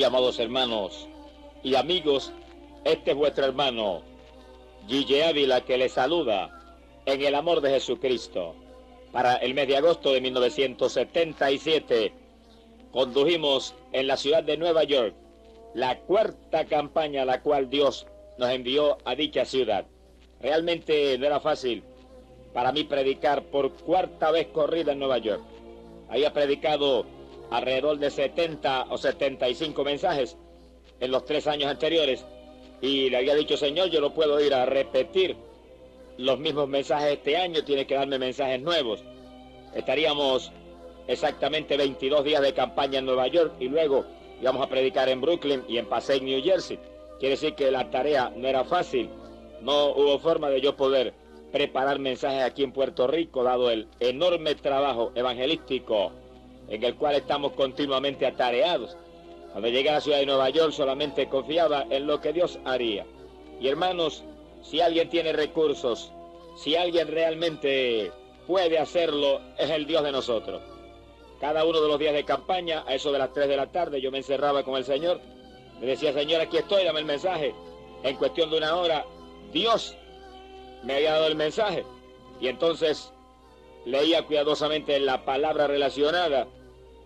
Sí, amados hermanos y amigos, este es vuestro hermano Gille Ávila, que les saluda en el amor de Jesucristo. Para el mes de agosto de 1977 condujimos en la ciudad de Nueva York la cuarta campaña a la cual Dios nos envió a dicha ciudad. Realmente no era fácil para mí predicar por cuarta vez corrida en Nueva York. Había predicado alrededor de 70 o 75 mensajes en los 3 años anteriores y le había dicho: Señor, yo no puedo ir a repetir los mismos mensajes este año, tiene que darme mensajes nuevos. Estaríamos exactamente 22 días de campaña en Nueva York y luego íbamos a predicar en Brooklyn y en Passaic, New Jersey. Quiere decir que la tarea no era fácil. No hubo forma de yo poder preparar mensajes aquí en Puerto Rico, dado el enorme trabajo evangelístico en el cual estamos continuamente atareados. Cuando llegué a la ciudad de Nueva York solamente confiaba en lo que Dios haría. Y hermanos, si alguien tiene recursos, si alguien realmente puede hacerlo, es el Dios de nosotros. Cada uno de los días de campaña, a eso de las 3 de la tarde, yo me encerraba con el Señor. Le decía: Señor, aquí estoy, dame el mensaje. En cuestión de una hora, Dios me había dado el mensaje. Y entonces leía cuidadosamente la palabra relacionada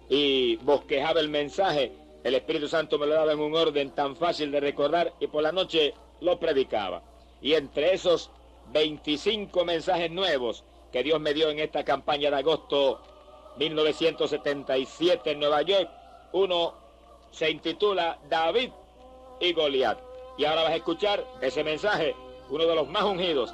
y bosquejaba el mensaje. El Espíritu Santo me lo daba en un orden tan fácil de recordar y por la noche lo predicaba. Y entre esos 25 mensajes nuevos que Dios me dio en esta campaña de agosto 1977 en Nueva York, uno se intitula David y Goliat. Y ahora vas a escuchar ese mensaje, uno de los más ungidos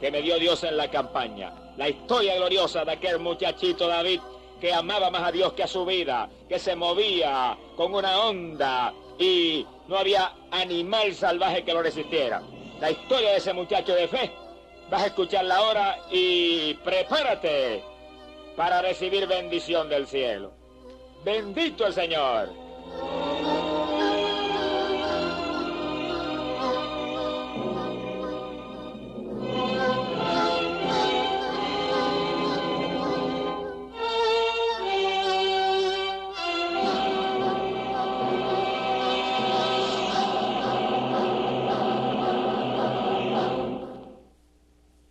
que me dio Dios en la campaña. La historia gloriosa de aquel muchachito David que amaba más a Dios que a su vida, que se movía con una onda y no había animal salvaje que lo resistiera. La historia de ese muchacho de fe, vas a escucharla ahora y prepárate para recibir bendición del cielo. ¡Bendito el Señor!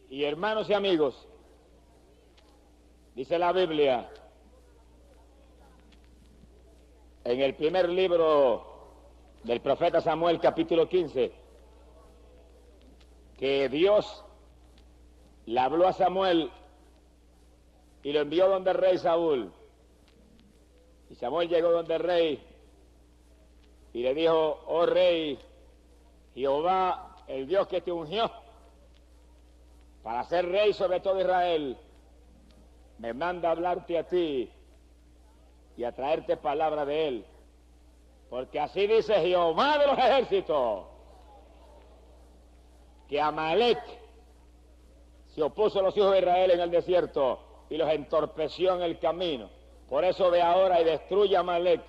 Y hermanos y amigos, dice la Biblia en el primer libro del profeta Samuel, capítulo 15, que Dios le habló a Samuel y lo envió donde el rey Saúl. Y Samuel llegó donde el rey y le dijo: oh rey, Jehová, el Dios que te ungió para ser rey sobre todo Israel, me manda a hablarte a ti y a traerte palabra de él. Porque así dice Jehová de los ejércitos, que Amalek se opuso a los hijos de Israel en el desierto y los entorpeció en el camino. Por eso ve ahora y destruye a Amalek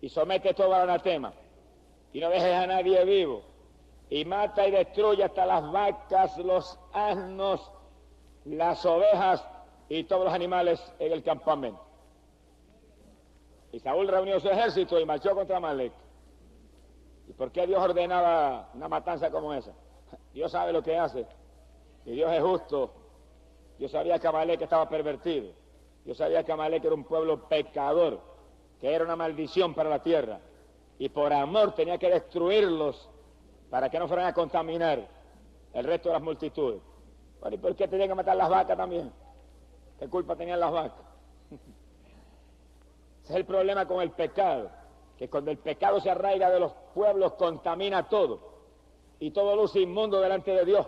y somete todo al anatema y no dejes a nadie vivo. Y mata y destruye hasta las vacas, los asnos, las ovejas y todos los animales en el campamento. Y Saúl reunió su ejército y marchó contra Amalek. ¿Y por qué Dios ordenaba una matanza como esa? Dios sabe lo que hace. Y Dios es justo. Dios sabía que Amalek estaba pervertido. Dios sabía que Amalek era un pueblo pecador, que era una maldición para la tierra. Y por amor tenía que destruirlos para que no fueran a contaminar el resto de las multitudes. Bueno, ¿y por qué tenían que matar las vacas también? ¿Qué culpa tenían las vacas? Ese es el problema con el pecado, que cuando el pecado se arraiga de los pueblos contamina todo, y todo luce inmundo delante de Dios,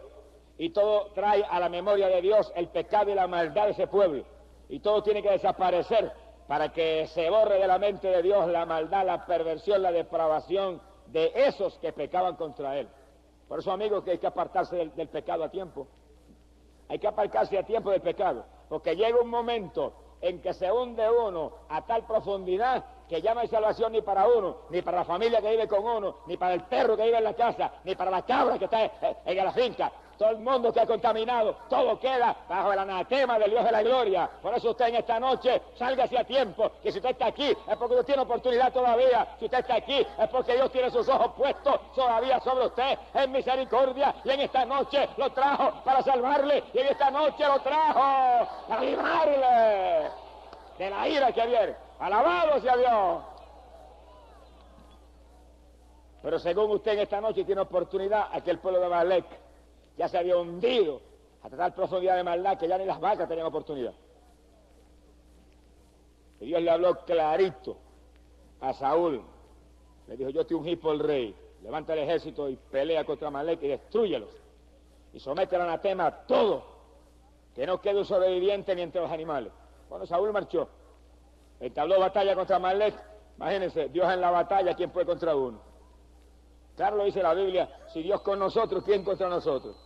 y todo trae a la memoria de Dios el pecado y la maldad de ese pueblo, y todo tiene que desaparecer para que se borre de la mente de Dios la maldad, la perversión, la depravación de esos que pecaban contra él. Por eso, amigos, que hay que apartarse del pecado a tiempo. Hay que apartarse a tiempo del pecado, porque llega un momento en que se hunde uno a tal profundidad que ya no hay salvación ni para uno, ni para la familia que vive con uno, ni para el perro que vive en la casa, ni para la cabra que está en la finca. todo el mundo que ha contaminado, todo queda bajo el anatema del Dios de la gloria. Por eso usted en esta noche, sálgase a tiempo, que si usted está aquí es porque Dios tiene oportunidad todavía. Si usted está aquí es porque Dios tiene sus ojos puestos todavía sobre usted en misericordia, y en esta noche lo trajo para salvarle, y en esta noche lo trajo para librarle de la ira que viene. Alabado sea Dios. Pero según usted en esta noche tiene oportunidad, aquel pueblo de Amalec ya se había hundido hasta tal profundidad de maldad que ya ni las vacas tenían oportunidad. Y Dios le habló clarito a Saúl. Le dijo: yo te ungí por rey, levanta el ejército y pelea contra Amalec y destrúyelos. Y somete al anatema a todo, que no quede un sobreviviente ni entre los animales. Bueno, Saúl marchó, entabló batalla contra Amalec. Imagínense, Dios en la batalla, ¿quién puede contra uno? Claro, lo dice la Biblia: si Dios con nosotros, ¿quién contra nosotros?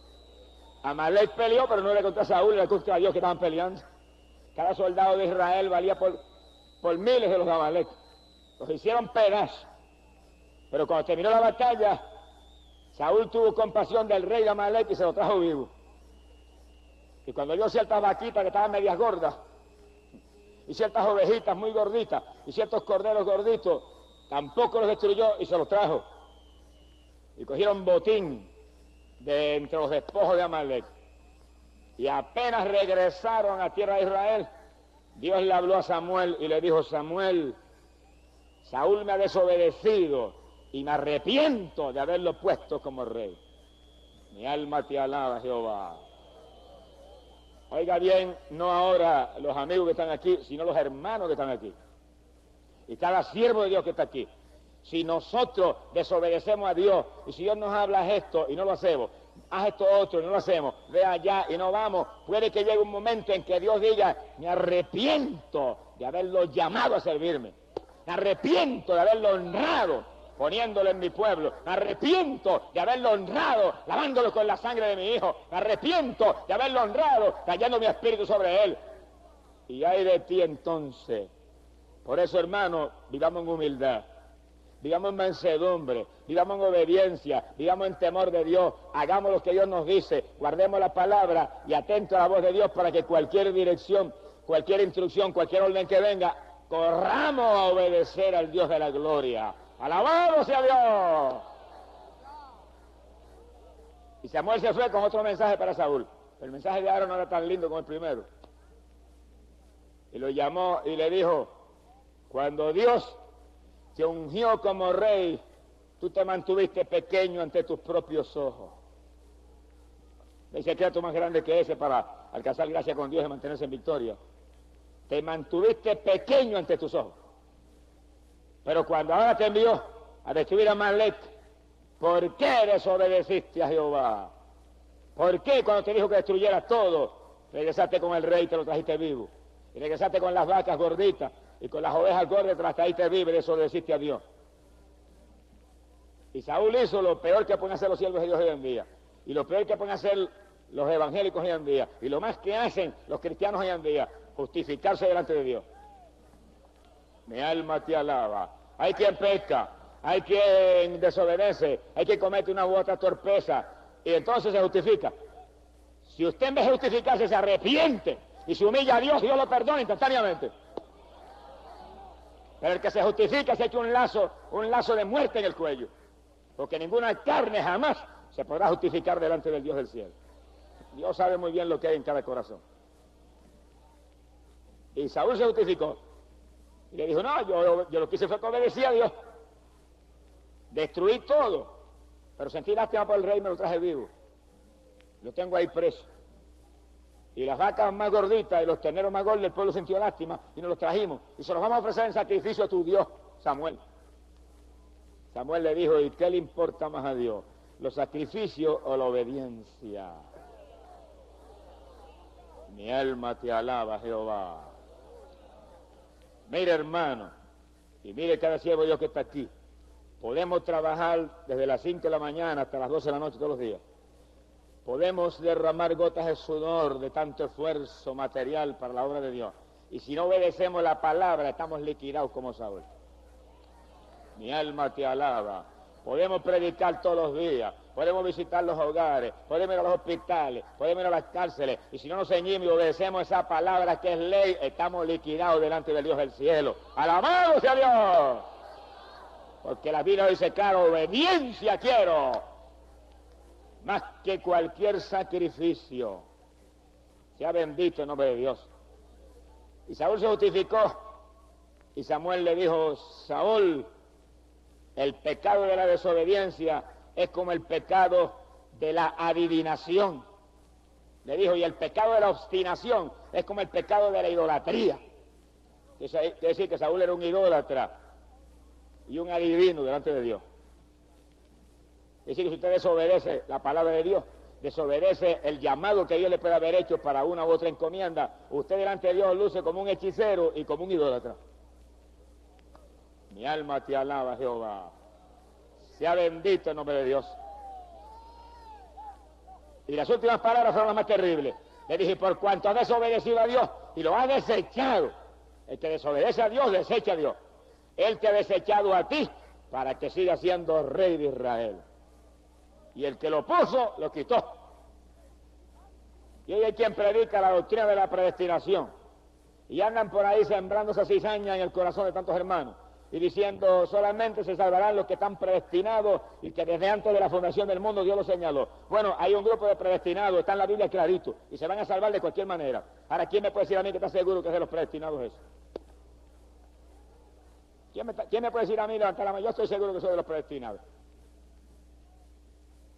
Amalec peleó, pero no era contra Saúl, era contra Dios que estaban peleando. Cada soldado de Israel valía por miles de los de Amalec. Los hicieron pedazos. Pero cuando terminó la batalla, Saúl tuvo compasión del rey de Amalec y se lo trajo vivo. Y cuando vio ciertas vaquitas que estaban medias gordas, y ciertas ovejitas muy gorditas, y ciertos corderos gorditos, tampoco los destruyó y se los trajo. Y cogieron botín de entre los despojos de Amalec. Y apenas regresaron a tierra de Israel, Dios le habló a Samuel y le dijo: Samuel, Saúl me ha desobedecido y me arrepiento de haberlo puesto como rey. Mi alma te alaba, Jehová. Oiga bien, no ahora los amigos que están aquí, sino los hermanos que están aquí. Y cada siervo de Dios que está aquí. Si nosotros desobedecemos a Dios, y si Dios nos habla esto y no lo hacemos, haz esto otro y no lo hacemos, ve allá y no vamos, puede que llegue un momento en que Dios diga: me arrepiento de haberlo llamado a servirme, me arrepiento de haberlo honrado poniéndolo en mi pueblo, me arrepiento de haberlo honrado lavándolo con la sangre de mi hijo, me arrepiento de haberlo honrado cayendo mi espíritu sobre él. Y ay de ti entonces. Por eso, hermano, vivamos en humildad, vivamos en mansedumbre, vivamos en obediencia, vivamos en temor de Dios, hagamos lo que Dios nos dice, guardemos la palabra y atentos a la voz de Dios para que cualquier dirección, cualquier instrucción, cualquier orden que venga, corramos a obedecer al Dios de la gloria. ¡Alabado sea Dios! Y Samuel se fue con otro mensaje para Saúl. El mensaje de Aarón no era tan lindo como el primero. Y lo llamó y le dijo: cuando Dios te ungió como rey, tú te mantuviste pequeño ante tus propios ojos. No hay secreto más grande que ese para alcanzar gracia con Dios y mantenerse en victoria. Te mantuviste pequeño ante tus ojos. Pero cuando ahora te envió a destruir a Amalec, ¿por qué desobedeciste a Jehová? ¿Por qué cuando te dijo que destruyeras todo, regresaste con el rey y te lo trajiste vivo? Y regresaste con las vacas gorditas y con las ovejas gordas te las trajiste vivas y desobedeciste a Dios. Y Saúl hizo lo peor que pueden hacer los siervos de Dios hoy en día, y lo peor que pueden hacer los evangélicos hoy en día, y lo más que hacen los cristianos hoy en día: justificarse delante de Dios. Mi alma te alaba. Hay quien peca, hay quien desobedece, hay quien comete una u otra torpeza y entonces se justifica. Si usted en vez de justificarse se arrepiente y se humilla a Dios, Dios lo perdona instantáneamente. Pero el que se justifica se echa un lazo de muerte en el cuello, porque ninguna carne jamás se podrá justificar delante del Dios del cielo. Dios sabe muy bien lo que hay en cada corazón. Y Saúl se justificó y le dijo: no, yo lo que hice fue que obedecí a Dios, destruí todo, pero sentí lástima por el rey y me lo traje vivo. Lo tengo ahí preso. Y las vacas más gorditas y los terneros más gordos, el pueblo sintió lástima y nos los trajimos. Y se los vamos a ofrecer en sacrificio a tu Dios, Samuel. Samuel le dijo: ¿y qué le importa más a Dios? ¿Los sacrificios o la obediencia? Mi alma te alaba, Jehová. Mire, hermano, y mire cada siervo de Dios que está aquí. Podemos trabajar desde las 5 de la mañana hasta las 12 de la noche todos los días. Podemos derramar gotas de sudor de tanto esfuerzo material para la obra de Dios. Y si no obedecemos la palabra, estamos liquidados como Saúl. Mi alma te alaba. Podemos predicar todos los días. podemos visitar los hogares, podemos ir a los hospitales, podemos ir a las cárceles, y si no nos ceñimos y obedecemos esa palabra que es ley, estamos liquidados delante del Dios del cielo. ¡Alabado sea Dios! Porque la Biblia dice, claro, obediencia quiero, más que cualquier sacrificio. Sea bendito el nombre de Dios. Y Saúl se justificó, y Samuel le dijo, Saúl, el pecado de la desobediencia es como el pecado de la adivinación. Le dijo, y el pecado de la obstinación es como el pecado de la idolatría. Quiere decir que Saúl era un idólatra y un adivino delante de Dios. Es decir, que si usted desobedece la palabra de Dios, desobedece el llamado que Dios le puede haber hecho para una u otra encomienda, usted delante de Dios luce como un hechicero y como un idólatra. Mi alma te alaba, Jehová. Sea bendito el nombre de Dios. Y las últimas palabras fueron las más terribles. Le dije, por cuanto has desobedecido a Dios y lo has desechado, el que desobedece a Dios, desecha a Dios. Él te ha desechado a ti para que sigas siendo rey de Israel. Y el que lo puso, lo quitó. Y hoy hay quien predica la doctrina de la predestinación. Y andan por ahí sembrando esa cizaña en el corazón de tantos hermanos. Y diciendo, solamente se salvarán los que están predestinados y que desde antes de la fundación del mundo Dios lo señaló. Bueno, hay un grupo de predestinados, está en la Biblia clarito, y se van a salvar de cualquier manera. Ahora, ¿quién me puede decir a mí que está seguro que es de los predestinados eso? ¿Quién me puede decir a mí, levanta la mano? Yo estoy seguro que soy de los predestinados.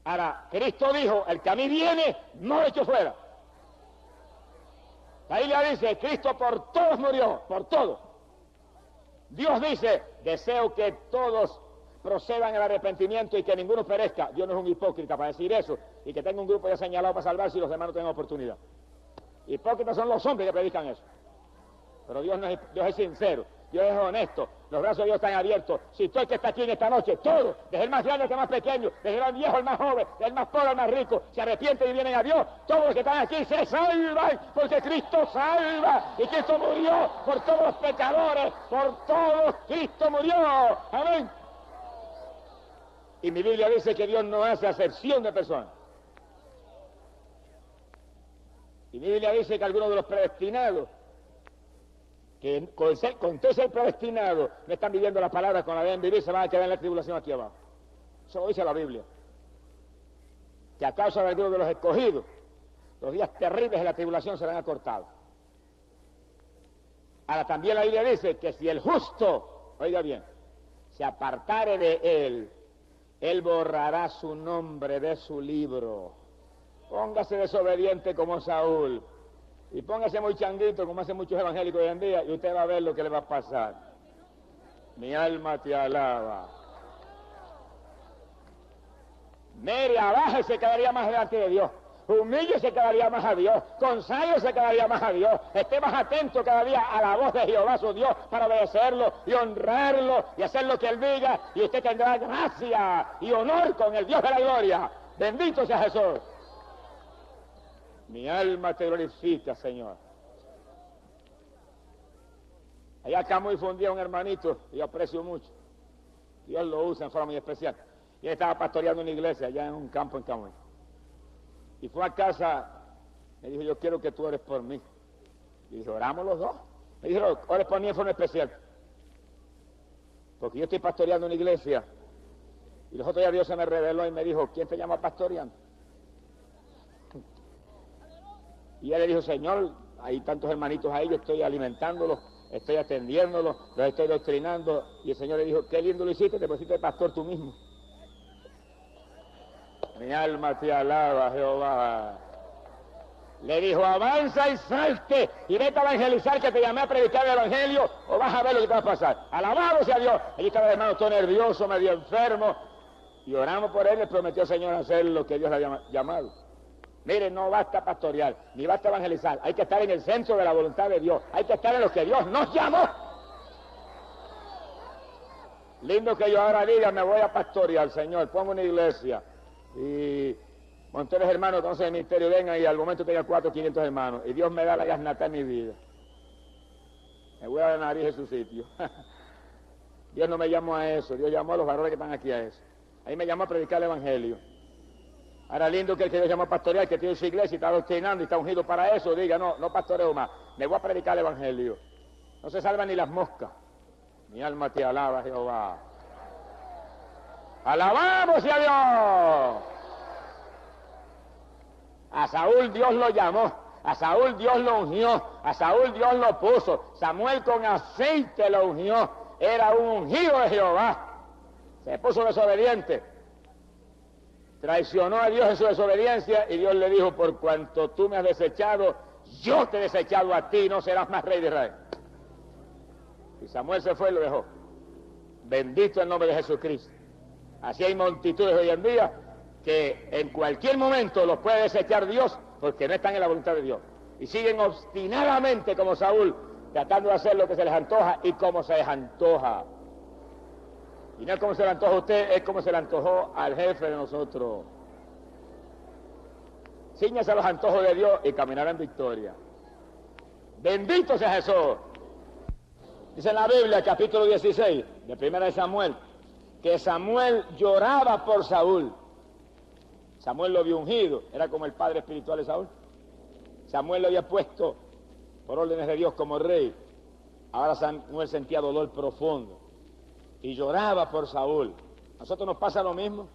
Ahora, Cristo dijo, el que a mí viene, no lo echo fuera. La Biblia dice, Cristo por todos murió, por todos. Dios dice, deseo que todos procedan al arrepentimiento y que ninguno perezca. Dios no es un hipócrita para decir eso, y que tenga un grupo ya señalado para salvarse y los demás no tengan oportunidad. Hipócritas son los hombres que predican eso. Pero Dios es sincero, Dios es honesto, los brazos de Dios están abiertos. Si todo el que está aquí en esta noche, todos, desde el más grande hasta el más pequeño, desde el viejo al más joven, del más pobre al más rico, se arrepienten y vienen a Dios, todos los que están aquí se salvan, porque Cristo salva, y Cristo murió por todos los pecadores, por todos Cristo murió. Amén. Y mi Biblia dice que Dios no hace acepción de personas. Y mi Biblia dice que algunos de los predestinados, que con todo ser predestinado no están viviendo las palabras con la deben vivir, se van a quedar en la tribulación aquí abajo. Eso lo dice la Biblia. Que a causa de algunos de los escogidos, los días terribles de la tribulación serán acortados. Ahora también la Biblia dice que si el justo, oiga bien, se apartare de él borrará su nombre de su libro. Póngase desobediente como Saúl. Y póngase muy changuito, como hacen muchos evangélicos hoy en día, y usted va a ver lo que le va a pasar. Mi alma te alaba. Mire, abájese cada día más delante de Dios. Humíllese cada día más a Dios. Conságrese cada día más a Dios. Esté más atento cada día a la voz de Jehová, su Dios, para obedecerlo y honrarlo y hacer lo que Él diga. Y usted tendrá gracia y honor con el Dios de la gloria. Bendito sea Jesús. Mi alma te glorifica, Señor. Allá acá muy fundido un hermanito, y yo aprecio mucho. Dios lo usa en forma muy especial. Y él estaba pastoreando una iglesia allá en un campo en Camuy. Y fue a casa, me dijo, yo quiero que tú ores por mí. Y dije, oramos los dos. Me dijo, ores por mí en forma especial. Porque yo estoy pastoreando una iglesia. Y los otros días Dios se me reveló y me dijo, ¿quién te llama pastoreando? Y él le dijo, Señor, hay tantos hermanitos ahí, yo estoy alimentándolos, estoy atendiéndolos, los estoy doctrinando. Y el Señor le dijo, qué lindo lo hiciste, te pusiste de pastor tú mismo. Mi alma te alaba, Jehová. Le dijo, avanza y salte, y vete a evangelizar, que te llamé a predicar el evangelio, o vas a ver lo que te va a pasar. Alabado sea Dios. Allí estaba el hermano todo nervioso, medio enfermo, y oramos por él, le prometió al Señor hacer lo que Dios le había llamado. Mire, no basta pastorear, ni basta evangelizar, hay que estar en el centro de la voluntad de Dios, hay que estar en lo que Dios nos llamó. Lindo que yo ahora diga, me voy a pastorear, Señor, pongo una iglesia, y montones hermanos entonces el ministerio vengan y al momento tenga 400 o 500 hermanos, y Dios me da la gasnata en mi vida. Me voy a la nariz en su sitio. Dios no me llamó a eso, Dios llamó a los varones que están aquí a eso. Ahí me llamó a predicar el evangelio. Ahora lindo que el que Dios llama a pastorear, que tiene su iglesia y está doctrinando y está ungido para eso, diga, no pastoreo más, me voy a predicar el evangelio. No se salvan ni las moscas. Mi alma te alaba, Jehová. ¡Alabamos a Dios! A Saúl Dios lo llamó, a Saúl Dios lo ungió, a Saúl Dios lo puso. Samuel con aceite lo ungió, era un ungido de Jehová. Se puso desobediente, traicionó a Dios en su desobediencia y Dios le dijo, por cuanto tú me has desechado, yo te he desechado a ti, no serás más rey de Israel. Y Samuel se fue y lo dejó. Bendito el nombre de Jesucristo. Así hay multitudes hoy en día que en cualquier momento los puede desechar Dios porque no están en la voluntad de Dios. Y siguen obstinadamente como Saúl, tratando de hacer lo que se les antoja y como se les antoja. Y no es como se le antoja a usted, es como se le antojó al jefe de nosotros. Cíñase a los antojos de Dios y caminará en victoria. Bendito sea Jesús. Dice en la Biblia, capítulo 16, de 1 de Samuel, que Samuel lloraba por Saúl. Samuel lo había ungido, era como el padre espiritual de Saúl. Samuel lo había puesto por órdenes de Dios como rey. Ahora Samuel sentía dolor profundo y lloraba por Saúl. A nosotros nos pasa lo mismo.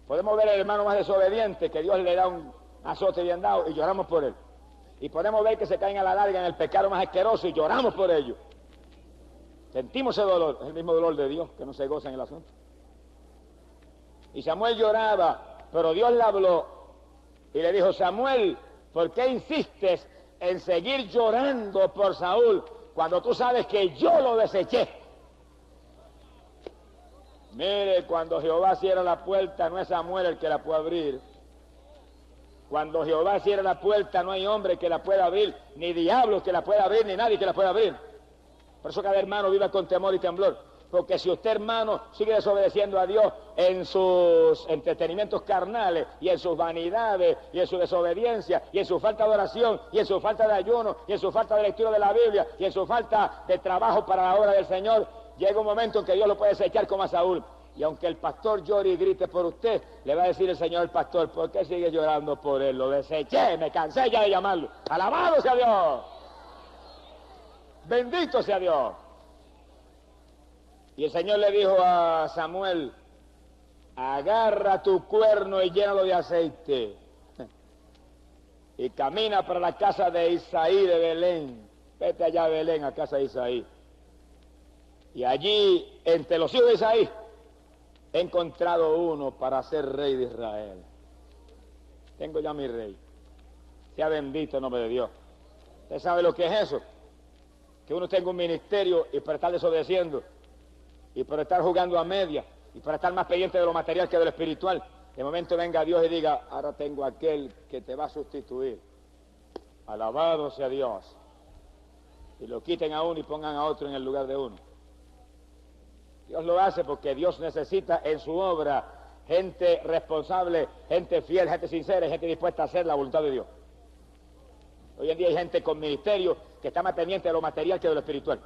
Podemos ver al hermano más desobediente, que Dios le da un azote bien dado y lloramos por él. Y podemos ver que se caen a la larga en el pecado más asqueroso y lloramos por ello. Sentimos ese dolor, es el mismo dolor de Dios que no se goza en el asunto. Y Samuel lloraba, pero Dios le habló y le dijo, Samuel, ¿por qué insistes en seguir llorando por Saúl cuando tú sabes que yo lo deseché? Mire, cuando Jehová cierra la puerta, no es Samuel el que la puede abrir. Cuando Jehová cierra la puerta, no hay hombre que la pueda abrir, ni diablo que la pueda abrir, ni nadie que la pueda abrir. Por eso cada hermano viva con temor y temblor. Porque si usted, hermano, sigue desobedeciendo a Dios en sus entretenimientos carnales y en sus vanidades y en su desobediencia y en su falta de oración y en su falta de ayuno y en su falta de lectura de la Biblia y en su falta de trabajo para la obra del Señor, llega un momento en que Dios lo puede desechar como a Saúl. Y aunque el pastor llore y grite por usted, le va a decir el Señor al pastor, ¿por qué sigue llorando por él? Lo deseché, me cansé ya de llamarlo. ¡Alabado sea Dios! ¡Bendito sea Dios! Y el Señor le dijo a Samuel, agarra tu cuerno y llénalo de aceite y camina para la casa de Isaí de Belén. Vete allá a Belén, a casa de Isaí. Y allí, entre los hijos de Isaí, he encontrado uno para ser rey de Israel. Tengo ya mi rey. Sea bendito el nombre de Dios. ¿Usted sabe lo que es eso? Que uno tenga un ministerio y para estar desobedeciendo, y por estar jugando a media, y para estar más pendiente de lo material que de lo espiritual, de momento venga Dios y diga, ahora tengo aquel que te va a sustituir. Alabado sea Dios. Y lo quiten a uno y pongan a otro en el lugar de uno. Dios lo hace porque Dios necesita en su obra gente responsable, gente fiel, gente sincera, gente dispuesta a hacer la voluntad de Dios. Hoy en día hay gente con ministerio que está más pendiente de lo material que de lo espiritual.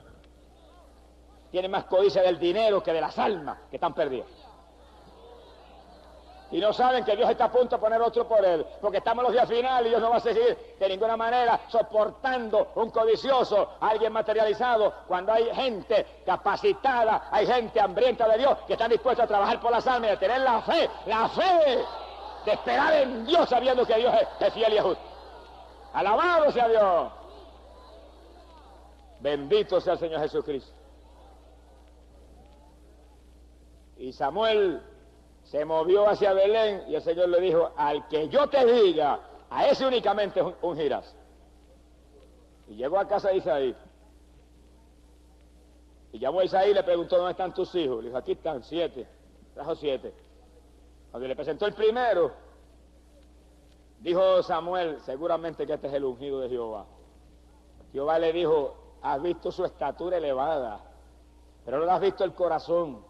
Tienen más codicia del dinero que de las almas que están perdidas. Y no saben que Dios está a punto de poner otro por él, porque estamos en los días finales y Dios no va a seguir de ninguna manera soportando un codicioso, alguien materializado, cuando hay gente capacitada, hay gente hambrienta de Dios que están dispuestos a trabajar por las almas y a tener la fe de esperar en Dios sabiendo que Dios es fiel y es justo. Alabado sea Dios. Bendito sea el Señor Jesucristo. Y Samuel se movió hacia Belén y el Señor le dijo, al que yo te diga, a ese únicamente ungirás. Y llegó a casa de Isaí. Y llamó a Isaí y le preguntó, ¿dónde están tus hijos? Le dijo, aquí están 7. Trajo 7. Cuando le presentó el primero, dijo Samuel, seguramente que este es el ungido de Jehová. Jehová le dijo, has visto su estatura elevada, pero no has visto el corazón.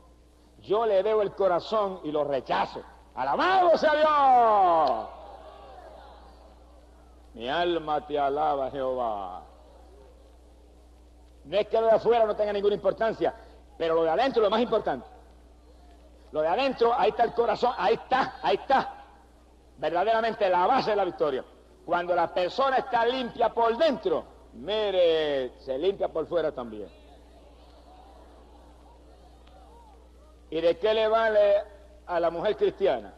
Yo le veo el corazón y lo rechazo. ¡Alabado sea Dios! Mi alma te alaba, Jehová. No es que lo de afuera no tenga ninguna importancia, pero lo de adentro es lo más importante. Lo de adentro, ahí está el corazón, ahí está. verdaderamente la base de la victoria. Cuando la persona está limpia por dentro, mire, se limpia por fuera también. ¿Y de qué le vale a la mujer cristiana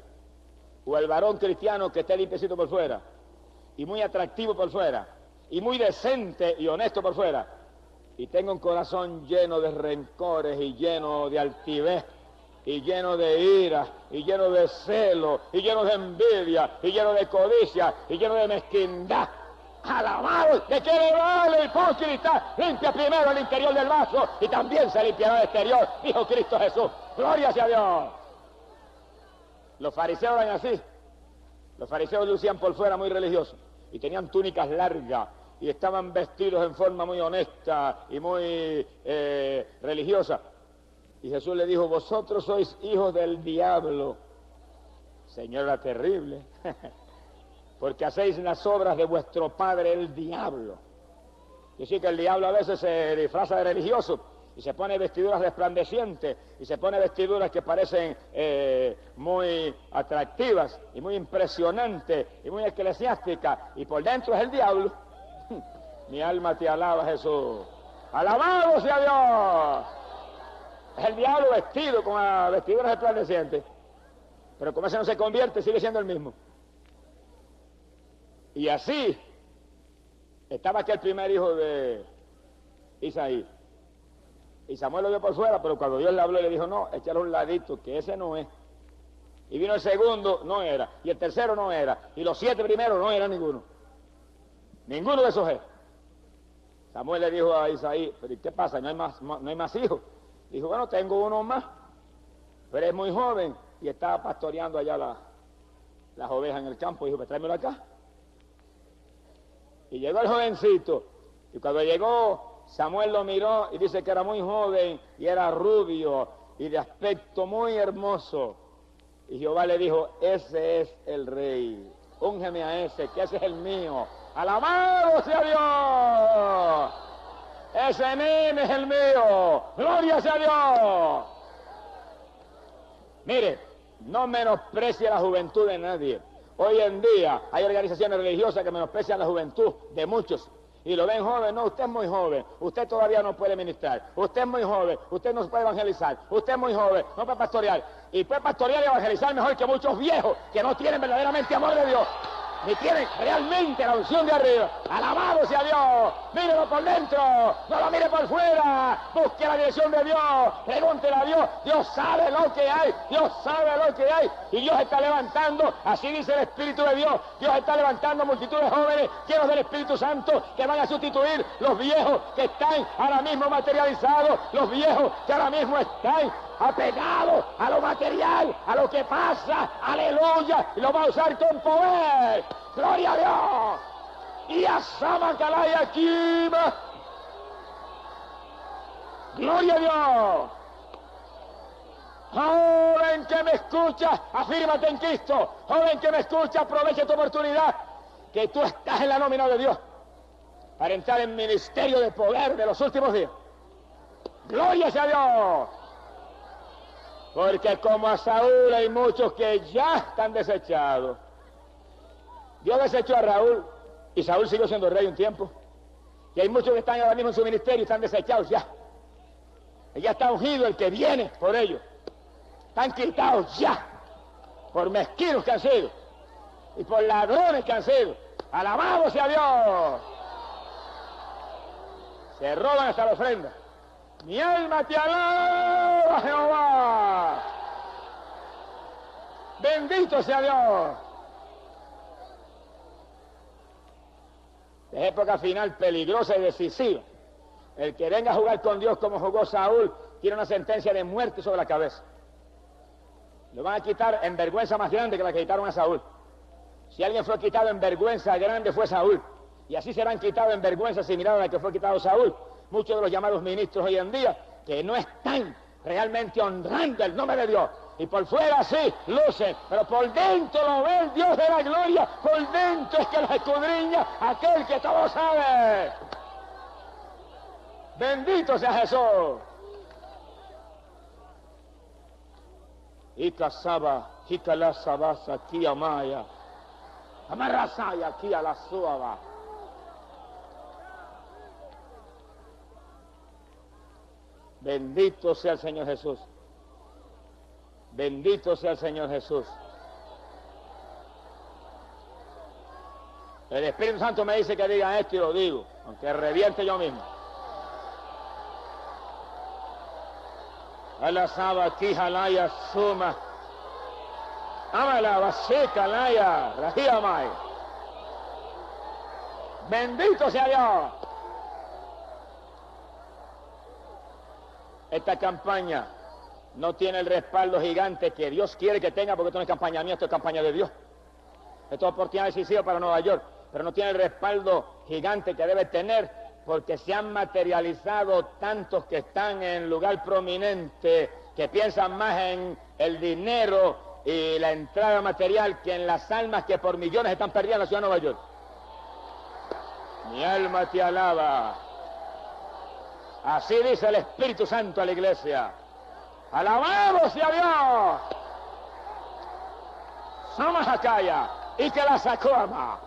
o al varón cristiano que esté limpiecito por fuera y muy atractivo por fuera y muy decente y honesto por fuera y tenga un corazón lleno de rencores y lleno de altivez y lleno de ira y lleno de celo y lleno de envidia y lleno de codicia y lleno de mezquindad? ¡Alabado! ¿De qué le vale, hipócrita? Limpia primero el interior del vaso y también se limpiará el exterior, dijo Cristo Jesús. ¡Gloria sea a Dios! Los fariseos eran así. Los fariseos lucían por fuera muy religiosos y tenían túnicas largas y estaban vestidos en forma muy honesta y muy religiosa. Y Jesús le dijo: vosotros sois hijos del diablo. Señor, era terrible. Porque hacéis las obras de vuestro padre el diablo. Y sí que el diablo a veces se disfraza de religioso y se pone vestiduras resplandecientes y se pone vestiduras que parecen muy atractivas y muy impresionantes y muy eclesiásticas, y por dentro es el diablo. Mi alma te alaba, Jesús. ¡Alabado sea Dios! Es el diablo vestido con vestiduras resplandecientes, pero como ese no se convierte, sigue siendo el mismo. Y así estaba aquel primer hijo de Isaí. Y Samuel lo vio por fuera, pero cuando Dios le habló, le dijo: no, échale un ladito, que ese no es. Y vino el segundo, no era. Y el tercero no era. Y los 7 primeros no era ninguno. Ninguno de esos es. Samuel le dijo a Isaí: pero ¿y qué pasa? ¿No hay más hijos? Dijo: bueno, tengo uno más, pero es muy joven y está pastoreando allá las ovejas en el campo. Dijo: pues tráemelo acá. Y llegó el jovencito, y cuando llegó, Samuel lo miró y dice que era muy joven y era rubio y de aspecto muy hermoso. Y Jehová le dijo: ese es el rey, úngeme a ese, que ese es el mío. ¡Alabado sea Dios! Ese nene es el mío. ¡Gloria sea Dios! Mire, no menosprecie la juventud de nadie. Hoy en día hay organizaciones religiosas que menosprecian la juventud de muchos y lo ven joven. No, usted es muy joven, usted todavía no puede ministrar, usted es muy joven, usted no puede evangelizar, usted es muy joven, no puede pastorear, y puede pastorear y evangelizar mejor que muchos viejos que no tienen verdaderamente amor de Dios, ni tienen realmente la unción de arriba. ¡Alabado sea Dios! Mírelo por dentro, no lo mire por fuera, busque la dirección de Dios, pregúntele a Dios. Dios sabe lo que hay, Dios sabe lo que hay, y Dios está levantando, así dice el Espíritu de Dios, Dios está levantando multitudes jóvenes llenos del Espíritu Santo que van a sustituir los viejos que están ahora mismo materializados, los viejos que ahora mismo están apegados a lo material, a lo que pasa. ¡Aleluya! Y lo va a usar con poder. ¡Gloria a Dios! Y a Samakalaya Kima. ¡Gloria a Dios! Joven que me escucha, afírmate en Cristo. Joven que me escucha, aprovecha tu oportunidad, que tú estás en la nómina de Dios para entrar en ministerio de poder de los últimos días. ¡Gloria sea a Dios! Porque como a Saúl hay muchos que ya están desechados. Dios desechó a Raúl y Saúl siguió siendo rey un tiempo. Y hay muchos que están ahora mismo en su ministerio y están desechados ya. Y ya está ungido el que viene por ellos. Están quitados ya por mezquinos que han sido y por ladrones que han sido. ¡Alabado sea Dios! Se roban hasta la ofrenda. Mi alma te alaba, Jehová. Bendito sea Dios. Es época final peligrosa y decisiva. El que venga a jugar con Dios como jugó Saúl tiene una sentencia de muerte sobre la cabeza. Lo van a quitar en vergüenza más grande que la que quitaron a Saúl. Si alguien fue quitado en vergüenza grande fue Saúl. Y así serán quitados en vergüenza similar a la que fue quitado Saúl muchos de los llamados ministros hoy en día, que no están realmente honrando el nombre de Dios. Y por fuera sí, lucen, pero por dentro lo ve el Dios de la gloria. Por dentro es que los escudriña aquel que todo sabe. Bendito sea Jesús. Ika Saba, Ika la Sabasa, Kia Maya, Amarrasaya aquí a la suaba. Bendito sea el Señor Jesús. Bendito sea el Señor Jesús. El Espíritu Santo me dice que diga esto y lo digo, aunque reviente yo mismo. Alasaba aquí, jalaya, suma. Amala, vasika, laya, rajiamay. Bendito sea Dios. Esta campaña no tiene el respaldo gigante que Dios quiere que tenga, porque esto no es campaña mía, esto es campaña de Dios. Esto es oportunidad decisiva para Nueva York, pero no tiene el respaldo gigante que debe tener, porque se han materializado tantos que están en lugar prominente, que piensan más en el dinero y la entrada material que en las almas que por millones están perdidas en la ciudad de Nueva York. Mi alma te alaba. Así dice el Espíritu Santo a la iglesia. ¡Alabado sea Dios! Somos acaya y que la sacó ama.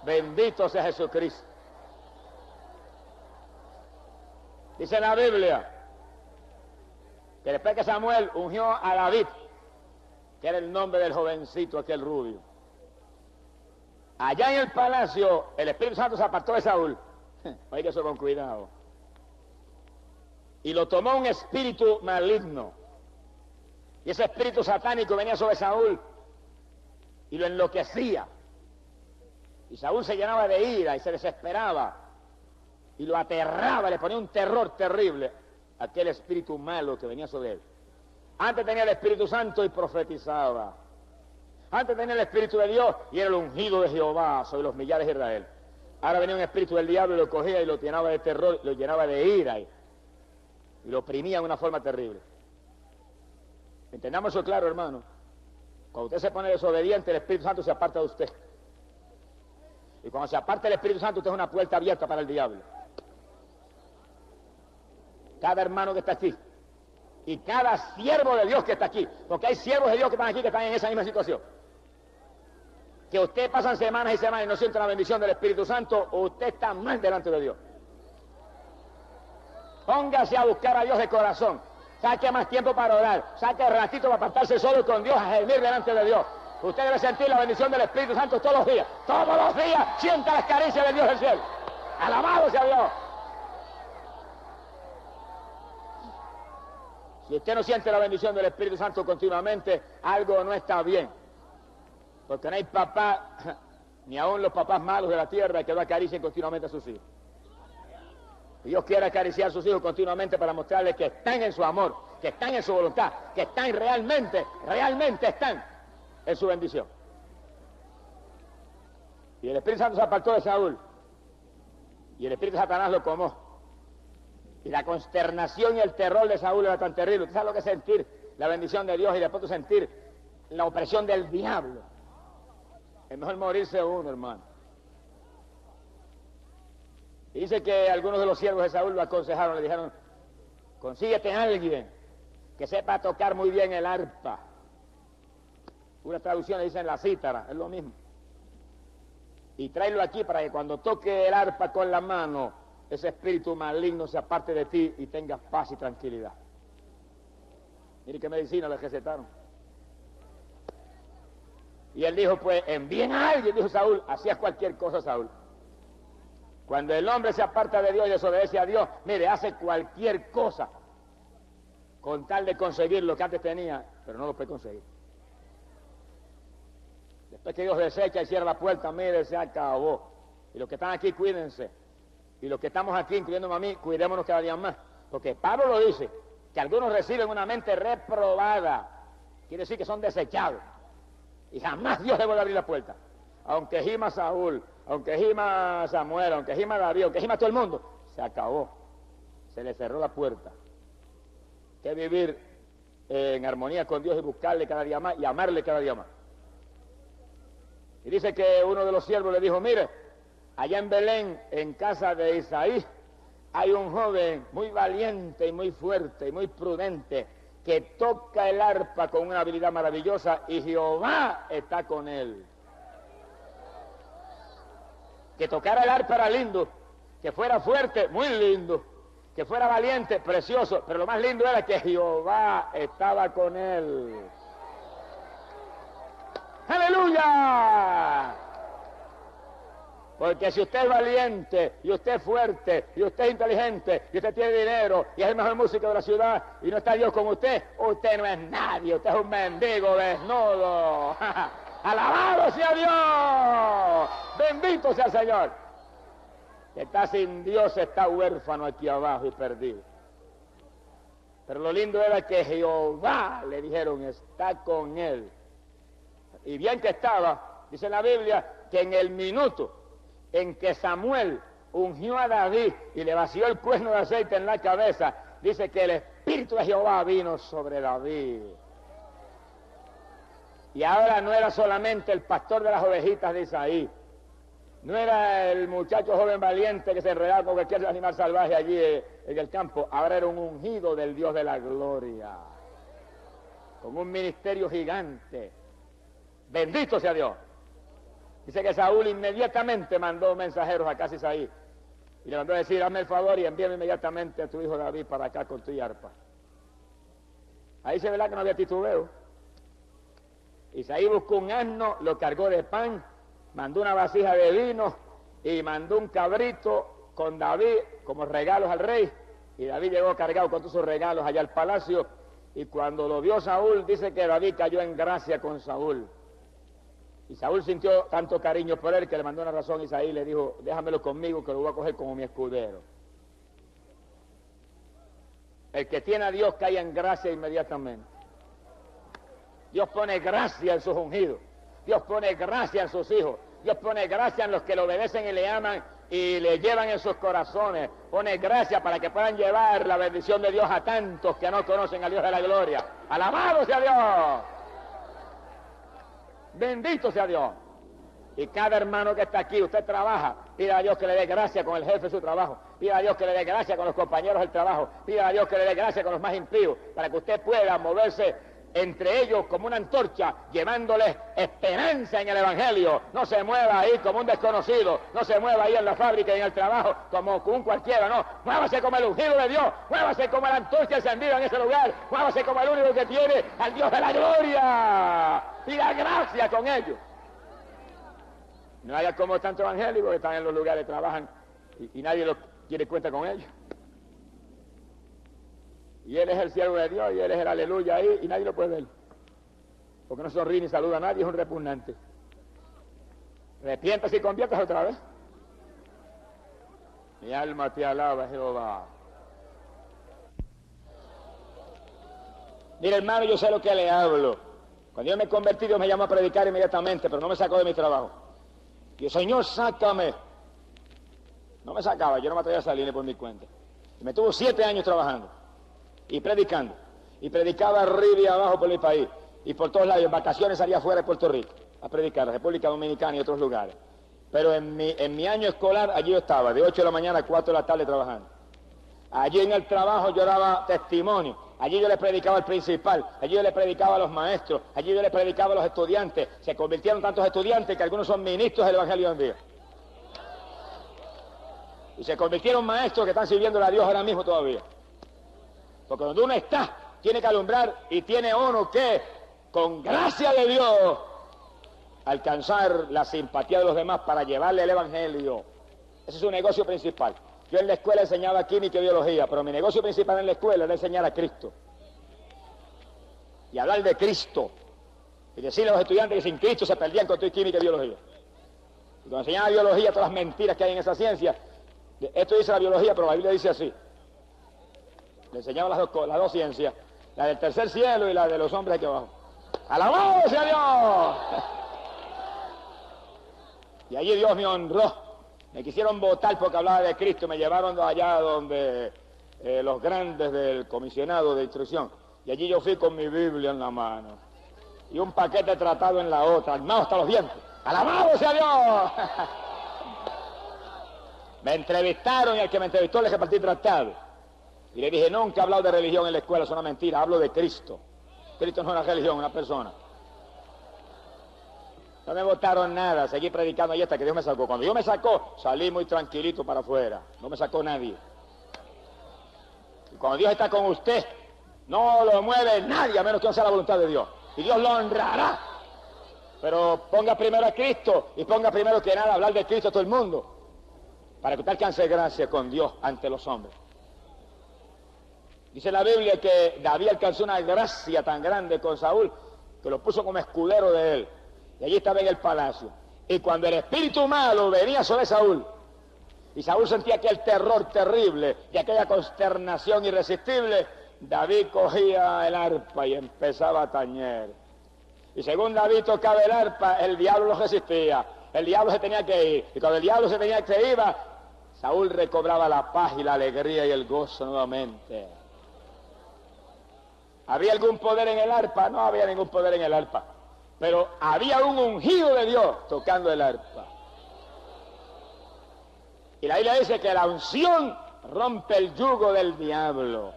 Bendito sea Jesucristo. Dice la Biblia que después que Samuel ungió a David, que era el nombre del jovencito aquel rubio, allá en el palacio el Espíritu Santo se apartó de Saúl. Oiga eso con cuidado. Y lo tomó un espíritu maligno. Y ese espíritu satánico venía sobre Saúl y lo enloquecía. Y Saúl se llenaba de ira y se desesperaba. Y lo aterraba, le ponía un terror terrible a aquel espíritu malo que venía sobre él. Antes tenía el Espíritu Santo y profetizaba. Antes tenía el Espíritu de Dios y era el ungido de Jehová sobre los millares de Israel. Ahora venía un espíritu del diablo y lo cogía y lo llenaba de terror, lo llenaba de ira y lo oprimía de una forma terrible. Entendamos eso claro, hermano. Cuando usted se pone desobediente, el Espíritu Santo se aparta de usted. Y cuando se aparta el Espíritu Santo, usted es una puerta abierta para el diablo. Cada hermano que está aquí y cada siervo de Dios que está aquí, porque hay siervos de Dios que están aquí que están en esa misma situación. Que usted pasan semanas y semanas y no siente la bendición del Espíritu Santo, o usted está mal delante de Dios. Póngase a buscar a Dios de corazón. Saque más tiempo para orar. Saque ratito para apartarse solo con Dios, a gemir delante de Dios. Usted debe sentir la bendición del Espíritu Santo todos los días. Todos los días sienta las caricias de Dios del cielo. Alabado sea Dios. Si usted no siente la bendición del Espíritu Santo continuamente, algo no está bien. Porque no hay papá, ni aún los papás malos de la tierra, que lo acaricien continuamente a sus hijos. Dios quiere acariciar a sus hijos continuamente para mostrarles que están en su amor, que están en su voluntad, que están realmente están en su bendición. Y el Espíritu Santo se apartó de Saúl, y el Espíritu de Satanás lo tomó. Y la consternación y el terror de Saúl era tan terrible. ¿Usted sabe lo que es sentir la bendición de Dios y después sentir la opresión del diablo? Es mejor morirse uno, hermano. Y dice que algunos de los siervos de Saúl lo aconsejaron, le dijeron, consíguete a alguien que sepa tocar muy bien el arpa. Una traducción le dicen la cítara, es lo mismo. Y tráelo aquí para que cuando toque el arpa con la mano, ese espíritu maligno se aparte de ti y tengas paz y tranquilidad. Mire qué medicina le recetaron. Y él dijo, pues, envíen a alguien, dijo Saúl. Hacías cualquier cosa, Saúl. Cuando el hombre se aparta de Dios y desobedece a Dios, mire, hace cualquier cosa con tal de conseguir lo que antes tenía, pero no lo puede conseguir. Después que Dios desecha y cierra la puerta, mire, se acabó. Y los que están aquí, cuídense. Y los que estamos aquí, incluyéndome a mí, cuidémonos cada día más. Porque Pablo lo dice, que algunos reciben una mente reprobada. Quiere decir que son desechados. Y jamás Dios le vuelve a abrir la puerta. Aunque gima Saúl, aunque gima Samuel, aunque gima David, aunque gima todo el mundo, se acabó. Se le cerró la puerta. Que vivir en armonía con Dios y buscarle cada día más y amarle cada día más. Y dice que uno de los siervos le dijo, mire, allá en Belén, en casa de Isaí, hay un joven muy valiente y muy fuerte y muy prudente que toca el arpa con una habilidad maravillosa y Jehová está con él. Que tocara el arpa era lindo, que fuera fuerte, muy lindo, que fuera valiente, precioso, pero lo más lindo era que Jehová estaba con él. ¡Aleluya! Porque si usted es valiente, y usted es fuerte, y usted es inteligente, y usted tiene dinero, y es el mejor músico de la ciudad, y no está Dios con usted, usted no es nadie, usted es un mendigo desnudo. ¡Alabado sea Dios! ¡Bendito sea el Señor! Que está sin Dios, está huérfano aquí abajo y perdido. Pero lo lindo era que Jehová, le dijeron, está con él. Y bien que estaba, dice la Biblia, que en el minuto en que Samuel ungió a David y le vació el cuerno de aceite en la cabeza, dice que el Espíritu de Jehová vino sobre David. Y ahora no era solamente el pastor de las ovejitas de Isaí, no era el muchacho joven valiente que se enredaba con cualquier animal salvaje allí en el campo, ahora era un ungido del Dios de la gloria, con un ministerio gigante. Bendito sea Dios. Dice que Saúl inmediatamente mandó mensajeros a casa Isaí y le mandó a decir, hazme el favor y envíame inmediatamente a tu hijo David para acá con tu arpa. Ahí se verá que no había titubeo. Isaí buscó un asno, lo cargó de pan, mandó una vasija de vino y mandó un cabrito con David como regalos al rey. Y David llegó cargado con todos sus regalos allá al palacio. Y cuando lo vio Saúl, dice que David cayó en gracia con Saúl. Y Saúl sintió tanto cariño por él que le mandó una razón a Isaí y le dijo, déjamelo conmigo que lo voy a coger como mi escudero. El que tiene a Dios cae en gracia inmediatamente. Dios pone gracia en sus ungidos. Dios pone gracia en sus hijos. Dios pone gracia en los que le obedecen y le aman y le llevan en sus corazones. Pone gracia para que puedan llevar la bendición de Dios a tantos que no conocen al Dios de la gloria. ¡Alabado sea Dios! Bendito sea Dios. Y cada hermano que está aquí, usted trabaja, pida a Dios que le dé gracia con el jefe de su trabajo, pida a Dios que le dé gracia con los compañeros del trabajo, pida a Dios que le dé gracia con los más impíos, para que usted pueda moverse entre ellos como una antorcha, llevándoles esperanza en el Evangelio. No se mueva ahí como un desconocido, no se mueva ahí en la fábrica y en el trabajo como un cualquiera, no. Muévase como el ungido de Dios, muévase como la antorcha encendida en ese lugar, muévase como el único que tiene al Dios de la gloria. Pida gracia con ellos. No haya como tantos evangélicos que están en los lugares, trabajan y nadie los quiere cuenta con ellos. Y él es el siervo de Dios y él es el aleluya ahí y nadie lo puede ver. Porque no sonríe ni saluda a nadie, es un repugnante. Arrepiéntase y conviértase otra vez. Mi alma te alaba, Jehová. Mira, hermano, yo sé lo que le hablo. Cuando yo me convertí, Dios me llamó a predicar inmediatamente, pero no me sacó de mi trabajo. Y el Señor, sácame. No me sacaba, yo no me atrevía a salir por mi cuenta. Y me tuvo 7 años trabajando y predicando. Y predicaba arriba y abajo por mi país. Y por todos lados, en vacaciones salía fuera de Puerto Rico a predicar, República Dominicana y otros lugares. Pero en mi año escolar, allí yo estaba, de 8 de la mañana a 4 de la tarde trabajando. Allí en el trabajo yo daba testimonio. Allí yo le predicaba al principal, allí yo le predicaba a los maestros, allí yo le predicaba a los estudiantes. Se convirtieron tantos estudiantes que algunos son ministros del Evangelio hoy en día. Y se convirtieron maestros que están sirviéndole a Dios ahora mismo todavía. Porque donde uno está, tiene que alumbrar y tiene uno que, con gracia de Dios, alcanzar la simpatía de los demás para llevarle el Evangelio. Ese es su negocio principal. Yo en la escuela enseñaba química y biología, pero mi negocio principal en la escuela era enseñar a Cristo. Y hablar de Cristo. Y decirle a los estudiantes que sin Cristo se perdían con tu química y biología. Y cuando enseñaba biología, todas las mentiras que hay en esa ciencia, esto dice la biología, pero la Biblia dice así. Le enseñaba las dos ciencias, la del tercer cielo y la de los hombres aquí abajo. ¡Alabado sea Dios! Y allí Dios me honró. Me quisieron votar porque hablaba de Cristo, me llevaron allá donde los grandes del comisionado de instrucción. Y allí yo fui con mi Biblia en la mano y un paquete de tratado en la otra, armado hasta los dientes. ¡Alabado sea Dios! Me entrevistaron y el que me entrevistó le repartí tratado. Y le dije, nunca he hablado de religión en la escuela, es una mentira, hablo de Cristo. Cristo no es una religión, una persona. No me botaron nada, seguí predicando ahí hasta que Dios me sacó. Cuando Dios me sacó, salí muy tranquilito para afuera. No me sacó nadie. Y cuando Dios está con usted, no lo mueve nadie a menos que no sea la voluntad de Dios. Y Dios lo honrará. Pero ponga primero a Cristo y ponga primero que nada hablar de Cristo a todo el mundo. Para que usted alcance gracia con Dios ante los hombres. Dice la Biblia que David alcanzó una gracia tan grande con Saúl que lo puso como escudero de él. Y allí estaba en el palacio. Y cuando el espíritu malo venía sobre Saúl, y Saúl sentía aquel terror terrible y aquella consternación irresistible, David cogía el arpa y empezaba a tañer. Y según David tocaba el arpa, el diablo lo resistía. El diablo se tenía que ir. Y cuando el diablo se iba, Saúl recobraba la paz y la alegría y el gozo nuevamente. ¿Había algún poder en el arpa? No había ningún poder en el arpa. Pero había un ungido de Dios tocando el arpa. Y la Biblia dice que la unción rompe el yugo del diablo.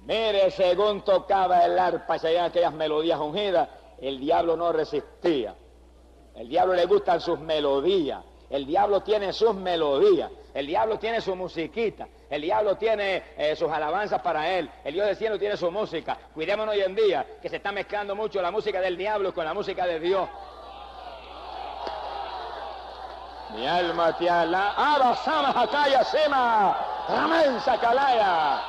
Mire, según tocaba el arpa y se oían aquellas melodías ungidas, el diablo no resistía. El diablo le gustan sus melodías. El diablo tiene sus melodías. El diablo tiene su musiquita. El diablo tiene sus alabanzas para él. El Dios del cielo tiene su música. Cuidémonos hoy en día, que se está mezclando mucho la música del diablo con la música de Dios. Mi alma te alaba. Abasama Hakaya Sema. Ramen Sakalaya.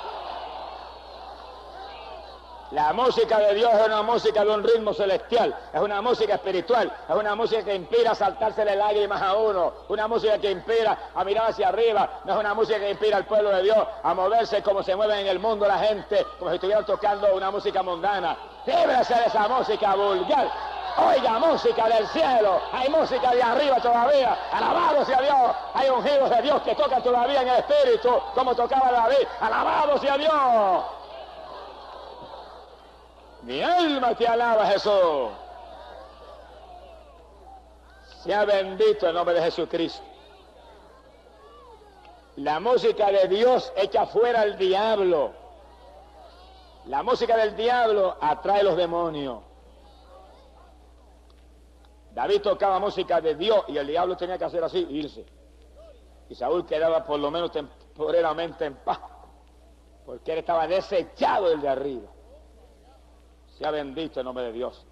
La música de Dios es una música de un ritmo celestial, es una música espiritual, es una música que inspira a saltársele lágrimas a uno, una música que inspira a mirar hacia arriba, no es una música que inspira al pueblo de Dios a moverse como se mueve en el mundo la gente, como si estuvieran tocando una música mundana. Líbrese de esa música vulgar. Oiga, música del cielo, hay música de arriba todavía, alabado sea Dios, hay ungidos de Dios que tocan todavía en el espíritu, como tocaba David, alabado sea Dios. Mi alma te alaba, Jesús. Sea bendito el nombre de Jesucristo. La música de Dios echa fuera al diablo. La música del diablo atrae los demonios. David tocaba música de Dios y el diablo tenía que hacer así, irse. Y Saúl quedaba por lo menos temporalmente en paz, porque él estaba desechado del de arriba. Sea bendito el nombre de Dios.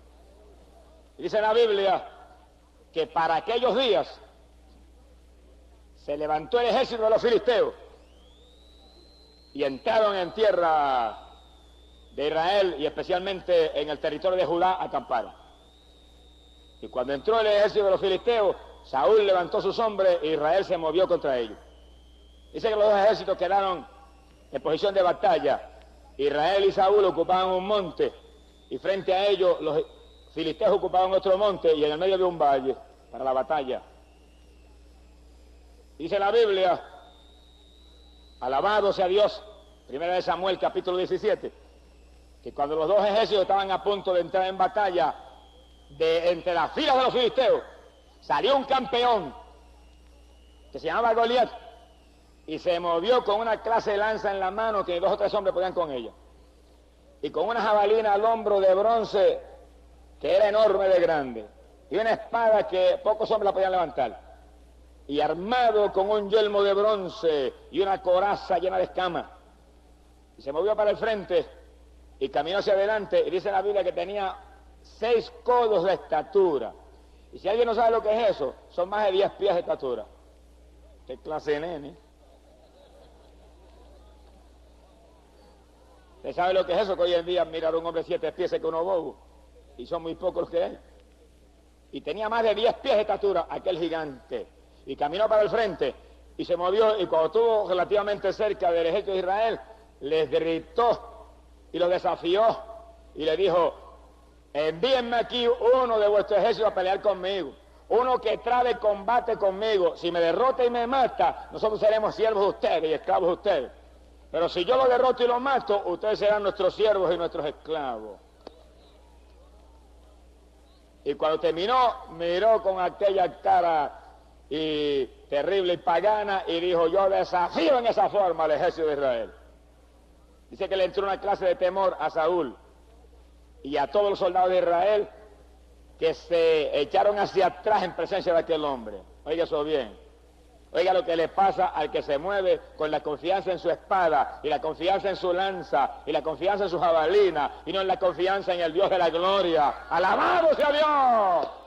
Y dice la Biblia que para aquellos días se levantó el ejército de los filisteos y entraron en tierra de Israel y especialmente en el territorio de Judá acamparon. Y cuando entró el ejército de los filisteos, Saúl levantó sus hombres e Israel se movió contra ellos. Dice que los dos ejércitos quedaron en posición de batalla. Israel y Saúl ocupaban un monte y frente a ellos los filisteos ocupaban otro monte y en el medio de un valle para la batalla. Dice la Biblia, alabado sea Dios, 1 Samuel capítulo 17, que cuando los dos ejércitos estaban a punto de entrar en batalla, de entre las filas de los filisteos salió un campeón que se llamaba Goliat y se movió con una clase de lanza en la mano que 2 o 3 hombres podían con ella, y con una jabalina al hombro de bronce que era enorme de grande, y una espada que pocos hombres la podían levantar, y armado con un yelmo de bronce y una coraza llena de escamas, y se movió para el frente y caminó hacia adelante, y dice la Biblia que tenía 6 codos de estatura, y si alguien no sabe lo que es eso, son más de 10 pies de estatura. ¿Qué clase de nene? ¿Usted sabe lo que es eso? Que hoy en día mirar a un hombre 7 pies es que uno bobo, y son muy pocos los que hay. Y tenía más de 10 pies de estatura aquel gigante, y caminó para el frente, y se movió, y cuando estuvo relativamente cerca del ejército de Israel, les gritó, y los desafió, y le dijo: envíenme aquí uno de vuestro ejército a pelear conmigo, uno que trabe combate conmigo. Si me derrota y me mata, nosotros seremos siervos de ustedes y esclavos de ustedes. Pero si yo lo derroto y lo mato, ustedes serán nuestros siervos y nuestros esclavos. Y cuando terminó, miró con aquella cara y terrible y pagana y dijo: yo desafío en esa forma al ejército de Israel. Dice que le entró una clase de temor a Saúl y a todos los soldados de Israel, que se echaron hacia atrás en presencia de aquel hombre. Oiga eso bien. Oiga lo que le pasa al que se mueve con la confianza en su espada, y la confianza en su lanza, y la confianza en su jabalina, y no en la confianza en el Dios de la gloria. ¡Alabado sea Dios!